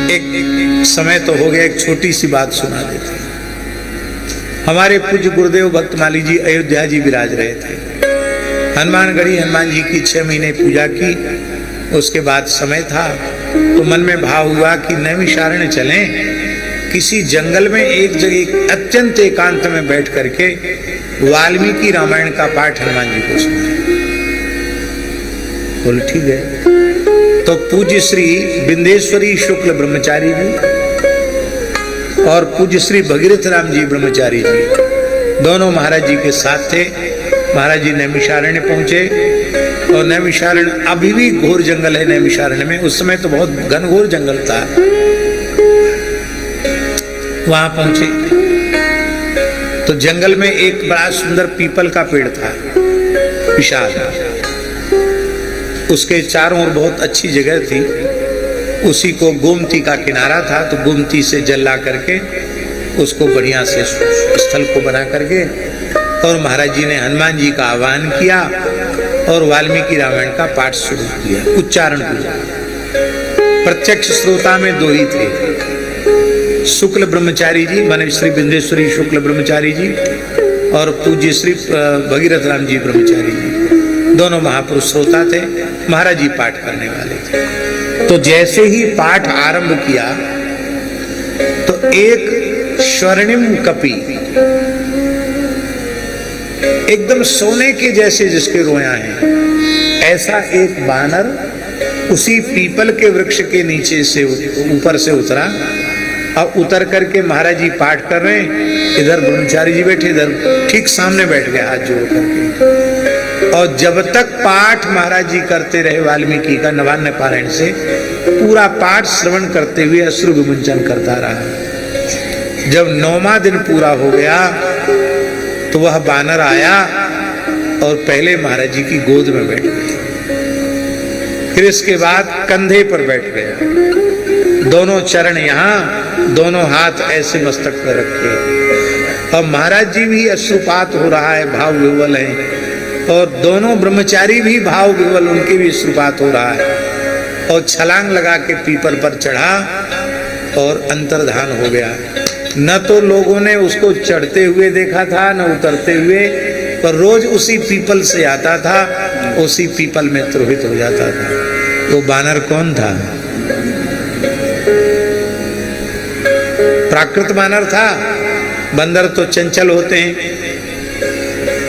एक समय तो हो गया, एक छोटी सी बात सुना देते। हमारे पूज्य गुरुदेव भक्तमाली जी अयोध्या जी विराज रहे थे। हनुमानगढ़ी हनुमान जी की 6 महीने पूजा की। उसके बाद समय था तो मन में भाव हुआ कि नैमिषारण्य चलें। किसी जंगल में एक जगह अत्यंत एकांत में बैठ करके वाल्मीकि रामायण का पाठ हनुमान जी को सुना। बोले ठीक है। तो पूज्य श्री बिंदेश्वरी शुक्ल ब्रह्मचारी जी और पूज्य श्री भगीरथ राम जी ब्रह्मचारी जी दोनों महाराज जी के साथ थे। महाराज जी नैमिषारण्य पहुंचे और नैमिषारण्य अभी भी घोर जंगल है। नैमिषारण्य में उस समय तो बहुत घनघोर जंगल था। वहां पहुंचे तो जंगल में एक बड़ा सुंदर पीपल का पेड़ था, विशाल। उसके चारों ओर बहुत अच्छी जगह थी। उसी को गोमती का किनारा था, तो गोमती से जल ला करके उसको बढ़िया से स्थल को बना करके और महाराज जी ने हनुमान जी का आह्वान किया और वाल्मीकि रामायण का पाठ शुरू किया। उच्चारण किया। प्रत्यक्ष श्रोता में 2 ही थे, शुक्ल ब्रह्मचारी जी माने श्री बिंदेश्वरी शुक्ल ब्रह्मचारी जी और पूज्य श्री भगीरथ राम जी ब्रह्मचारी जी। दोनों महापुरुष श्रोता थे, महाराज जी पाठ करने वाले थे। तो जैसे ही पाठ आरंभ किया तो एक स्वर्णिम कपि, एकदम सोने के जैसे जिसके रोया हैं, ऐसा एक बानर उसी पीपल के वृक्ष के नीचे से ऊपर से उतरा और उतर करके महाराज जी पाठ कर रहे हैं। इधर ब्रह्मचारी जी बैठे, इधर ठीक सामने बैठ गया हाथ जोड़ करके। और जब तक पाठ महाराज जी करते रहे वाल्मीकि का नवान्न पारायण से, पूरा पाठ श्रवण करते हुए अश्रु विमुंचन करता रहा। जब 9वां दिन पूरा हो गया तो वह बानर आया और पहले महाराज जी की गोद में बैठ गया। फिर इसके बाद कंधे पर बैठ गया। दोनों चरण यहाँ, दोनों हाथ ऐसे मस्तक पर रखे और महाराज जी भी अश्रुपात हो रहा है, भाव विह्वल है। और दोनों ब्रह्मचारी भी भाव विह्वल, उनके भी अश्रुपात हो रहा है। और छलांग लगा के पीपल पर चढ़ा और अंतर्धान हो गया। न तो लोगों ने उसको चढ़ते हुए देखा था न उतरते हुए, पर रोज उसी पीपल से आता था, उसी पीपल में तिरोहित हो जाता था। वो बानर कौन था? प्राकृत बानर था। बंदर तो चंचल होते हैं,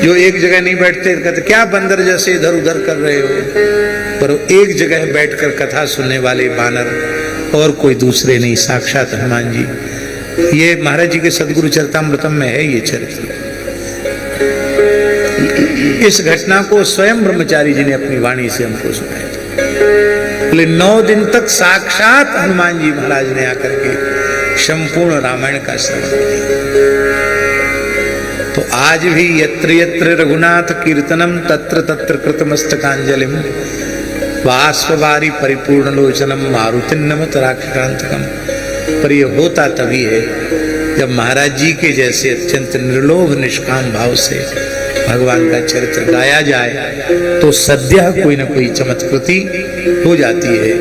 जो एक जगह नहीं बैठते, कहते क्या बंदर जैसे इधर उधर कर रहे हो। पर एक जगह बैठकर कथा सुनने वाले बानर और कोई दूसरे नहीं, साक्षात हनुमान जी। ये महाराज जी के सदगुरु चरितामृतम में है ये चरित्र। इस घटना को स्वयं ब्रह्मचारी जी ने अपनी वाणी से हमको सुनाया था। 9 दिन तक साक्षात हनुमान जी महाराज ने आकर के संपूर्ण रामायण का श्रवण किया। तो आज भी यत्र यत्र रघुनाथ कीर्तनम तत्र तत्र कृतमस्तकांजलिम बाष्पवारी परिपूर्ण लोचनम मारुतिं नमत राक्षकांतकम। पर यह होता तभी है जब महाराज जी के जैसे अत्यंत निर्लोभ निष्काम भाव से भगवान का चरित्र गाया जाए, तो सद्यः कोई न कोई चमत्कृति हो जाती है।